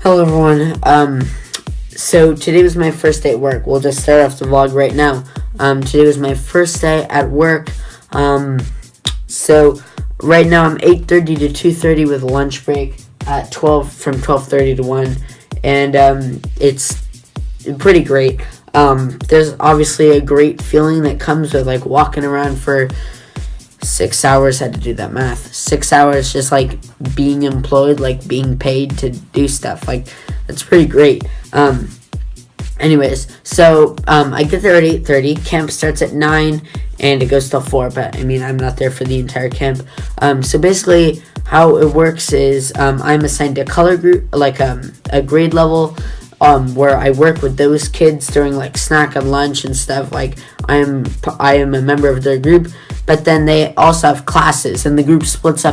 Hello everyone. So today was my first day at work. We'll just start off the vlog right now. Today was my first day at work. So right now I'm 8:30 to 2:30 with a lunch break at 12 from 12:30 to 1, and it's pretty great. There's obviously a great feeling that comes with like walking around for 6 hours. Had to do that math. 6 hours just like being employed, like being paid to do stuff. Like that's pretty great. Anyways, so I get there at 8:30. Camp starts at 9 and it goes till 4. But I mean, I'm not there for the entire camp. So basically, how it works is I'm assigned a color group, like a grade level. Where I work with those kids during like snack and lunch and stuff. Like I am a member of their group, but then they also have classes, and the group splits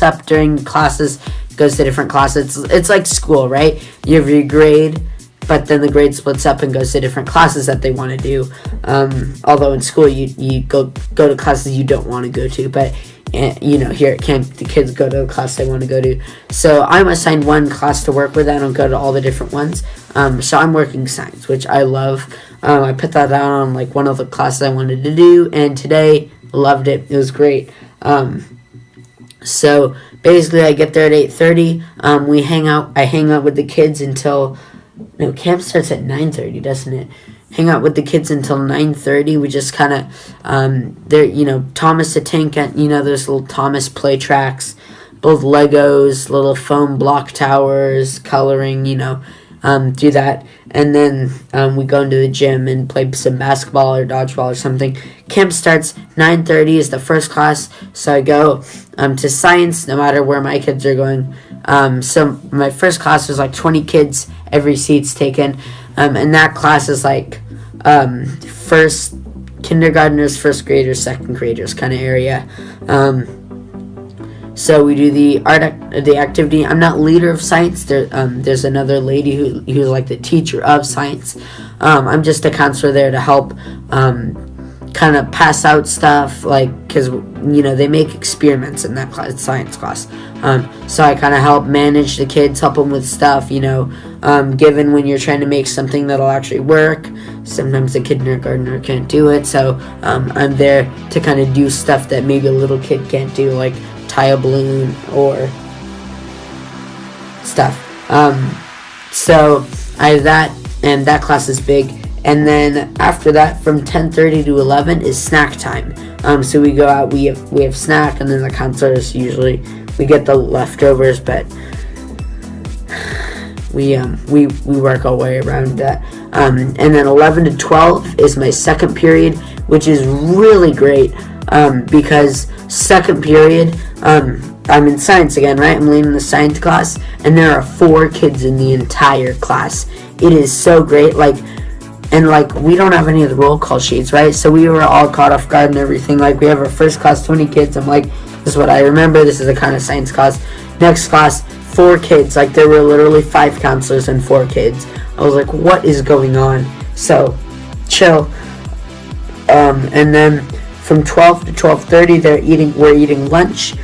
up during classes, goes to different classes. It's like school, right? You have your grade, but then the grade splits up and goes to different classes that they want to do. Although in school you go to classes you don't want to go to, but here at camp, the kids go to the class they want to go to. So I'm assigned one class to work with. I don't go to all the different ones. So I'm working science, which I love. I put that down on like one of the classes I wanted to do, and today loved it. It was great. So basically, I get there at 8:30. We hang out. I hang out with the kids until camp starts at 9:30, doesn't it? Hang out with the kids until 9:30. We just kind of, Thomas the Tank, those little Thomas play tracks, both Legos, little foam block towers, coloring, do that. And then we go into the gym and play some basketball or dodgeball or something. Camp starts 9:30 is the first class, so I go to science no matter where my kids are going. So my first class was like 20 kids, every seat's taken. And that class is like first kindergartners, first graders, second graders kind of area. So we do the activity. I'm not leader of science. There's another lady who's like the teacher of science. I'm just a counselor there to help kind of pass out stuff, like, because they make experiments in that class, science class. So I kind of help manage the kids, help them with stuff, given when you're trying to make something that'll actually work. Sometimes the kindergartner can't do it, so I'm there to kind of do stuff that maybe a little kid can't do, like tie a balloon or stuff. So I have that, and that class is big. And then after that, from 10:30 to 11 is snack time. So we go out, we have snack, and then the counselors usually we get the leftovers, but we work our way around that. And then 11 to 12 is my second period, which is really great because second period, I'm in science again, right? I'm leading the science class, and there are 4 kids in the entire class. It is so great, and we don't have any of the roll call sheets, right? So we were all caught off guard and everything. Like, we have our first class, 20 kids. I'm like, this is what I remember. This is the kind of science class. Next class, 4 kids. Like, there were literally 5 counselors and 4 kids. I was like, what is going on? So, chill. And then from 12 to 12:30, we're eating lunch.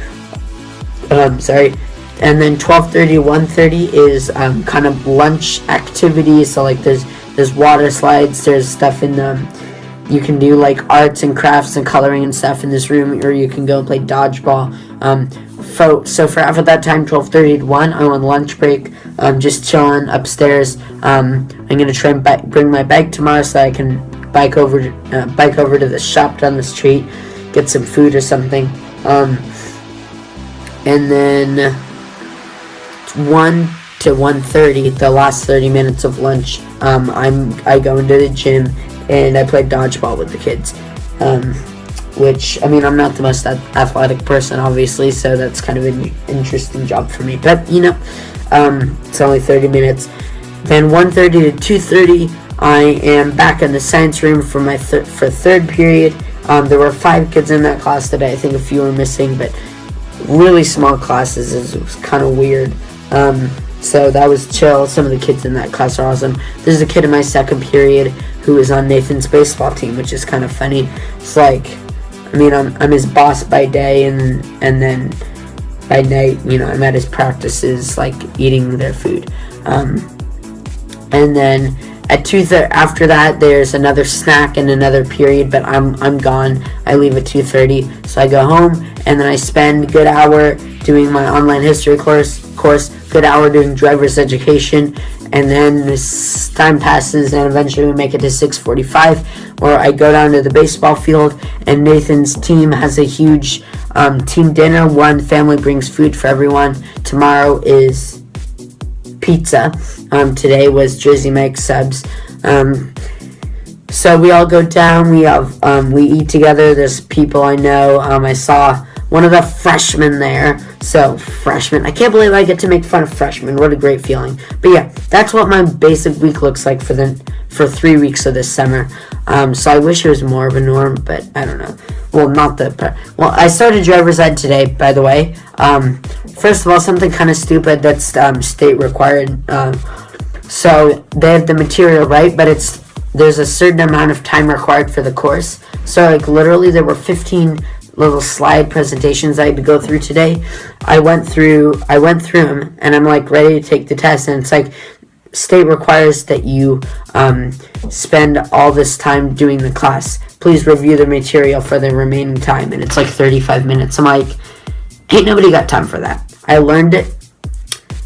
And then 12:30 to 1:30 is kind of lunch activities. So like there's water slides, there's stuff in them. You can do like arts and crafts and coloring and stuff in this room, or you can go and play dodgeball. So for after that time, 12:30 to 1, I'm on lunch break. Just chilling upstairs. I'm gonna try and bring my bike tomorrow so I can bike over to the shop down the street, get some food or something. And then 1 to 1:30, the last 30 minutes of lunch, I go into the gym and I play dodgeball with the kids. Which, I mean, I'm not the most athletic person, obviously, so that's kind of an interesting job for me. But, it's only 30 minutes. Then 1:30 to 2:30, I am back in the science room for my third period. There were 5 kids in that class today. I think a few were missing, but really small classes. It was kind of weird. So that was chill. Some of the kids in that class are awesome. There's a kid in my second period who is on Nathan's baseball team, which is kind of funny. It's like, I mean, I'm his boss by day, and then by night, I'm at his practices, like eating their food. And then at 2:30, after that, there's another snack and another period, but I'm gone. I leave at 2:30, so I go home, and then I spend a good hour doing my online history course, good hour doing driver's education, and then this time passes, and eventually we make it to 6:45, where I go down to the baseball field, and Nathan's team has a huge team dinner. One family brings food for everyone. Tomorrow is pizza. Today was Jersey Mike's subs. So we all go down. We eat together. There's people I know. I saw one of the freshmen there. So freshmen, I can't believe I get to make fun of freshmen. What a great feeling. But yeah, that's what my basic week looks like for 3 weeks of this summer. So I wish it was more of a norm, but I don't know. Well, I started driver's ed today, by the way. First of all, something kind of stupid that's state required. So they have the material, right? But there's a certain amount of time required for the course. So like literally there were 15 little slide presentations I had to go through today. I went through them, and I'm like ready to take the test, and it's like state requires that you spend all this time doing the class. Please review the material for the remaining time, and it's like 35 minutes. I'm like, ain't nobody got time for that. I learned it.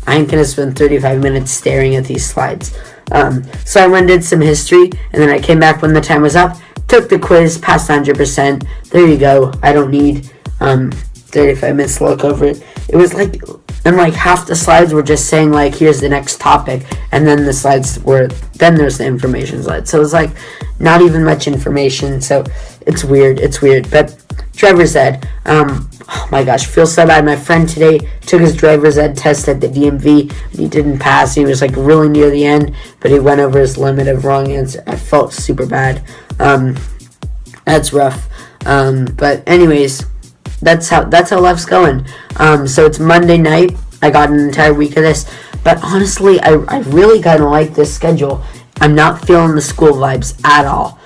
I ain't gonna spend 35 minutes staring at these slides. So I went and did some history, and then I came back when the time was up, took the quiz, passed 100%. There you go. I don't need 35 minutes to look over it. It was like, and like half the slides were just saying like, here's the next topic, and then the slides then there's the information slide. So it was like not even much information. So it's weird. But driver's ed, oh my gosh, feel so bad. My friend today took his driver's ed test at the DMV, and he didn't pass. He was like really near the end, but he went over his limit of wrong answer. I felt super bad. That's rough. But anyways, that's how life's going. So it's Monday night. I got an entire week of this, but honestly, I really kind of like this schedule. I'm not feeling the school vibes at all.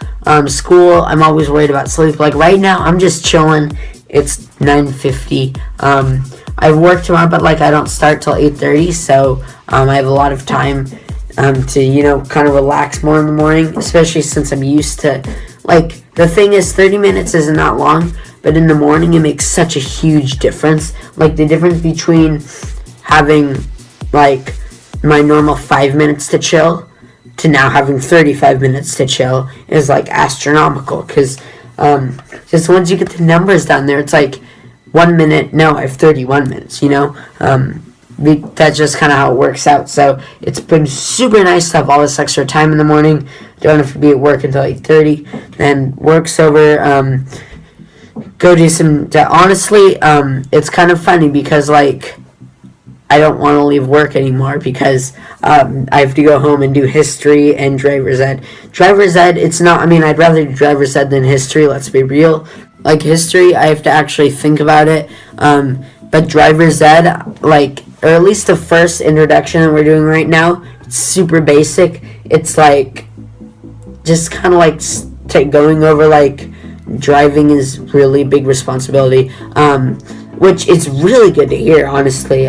School, I'm always worried about sleep. Like right now, I'm just chilling. It's 9:50. I work tomorrow, but like I don't start till 8:30, so I have a lot of time to kind of relax more in the morning, especially since I'm used to, like, the thing is 30 minutes isn't that long, but in the morning it makes such a huge difference. Like the difference between having like my normal 5 minutes to chill to now having 35 minutes to chill is like astronomical, because just once you get the numbers down there, it's like 1 minute, no, I have 31 minutes, that's just kind of how it works out. So it's been super nice to have all this extra time in the morning. Don't have to be at work until 8:30. Then work's over. Go do some. Honestly, it's kind of funny because like I don't want to leave work anymore because I have to go home and do history and driver's ed. Driver's ed, it's not. I mean, I'd rather do driver's ed than history. Let's be real. Like history, I have to actually think about it. But driver's ed, like, or at least the first introduction that we're doing right now, it's super basic. It's like just kind of like going over like driving is really big responsibility, which is really good to hear, honestly.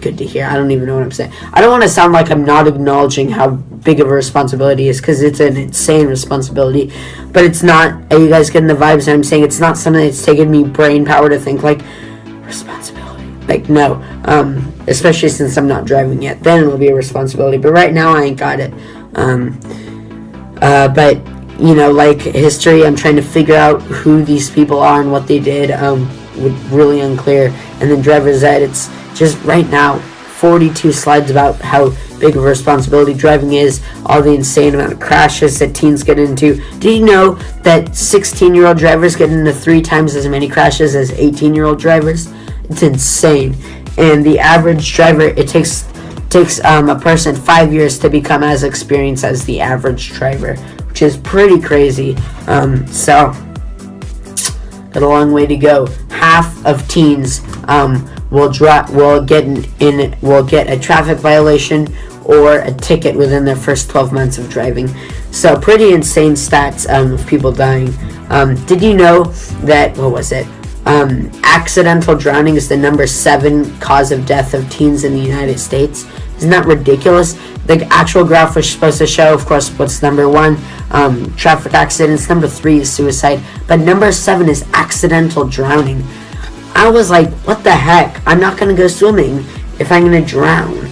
Good to hear. I don't even know what I'm saying. I don't want to sound like I'm not acknowledging how big of a responsibility it is, because it's an insane responsibility, but it's not. Are you guys getting the vibes? I'm saying it's not something that's taken me brain power to think like responsibility. Like, no, especially since I'm not driving yet. Then it'll be a responsibility, but right now I ain't got it. But like history, I'm trying to figure out who these people are and what they did. Really unclear. And then driver's ed, it's just right now 42 slides about how big of a responsibility driving is, all the insane amount of crashes that teens get into. Did you know that 16-year-old drivers get into 3 times as many crashes as 18-year-old drivers? It's insane. And the average driver, it takes a person 5 years to become as experienced as the average driver, which is pretty crazy. So got a long way to go. Half of teens will get a traffic violation or a ticket within their first 12 months of driving. So pretty insane stats of people dying. Did you know that, what was it? Accidental drowning is the number 7 cause of death of teens in the United States. Isn't that ridiculous? The actual graph was supposed to show, of course, what's number 1, traffic accidents. Number 3 is suicide, but number 7 is accidental drowning. I was like, what the heck? I'm not gonna go swimming if I'm gonna drown.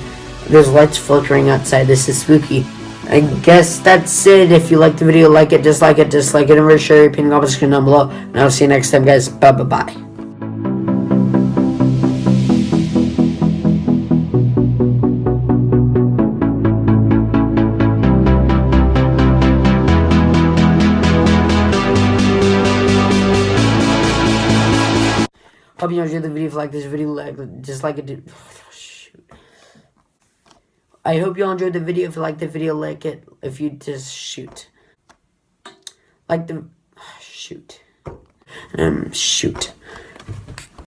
There's lights flickering outside. This is spooky. I guess that's it. If you like the video, like it, dislike it, and share your opinion, comment section down below. And I'll see you next time, guys. Bye. Hope you enjoyed the video. If you like this video, dislike it. I hope you all enjoyed the video. If you like the video, like it. If you just shoot. Like the shoot.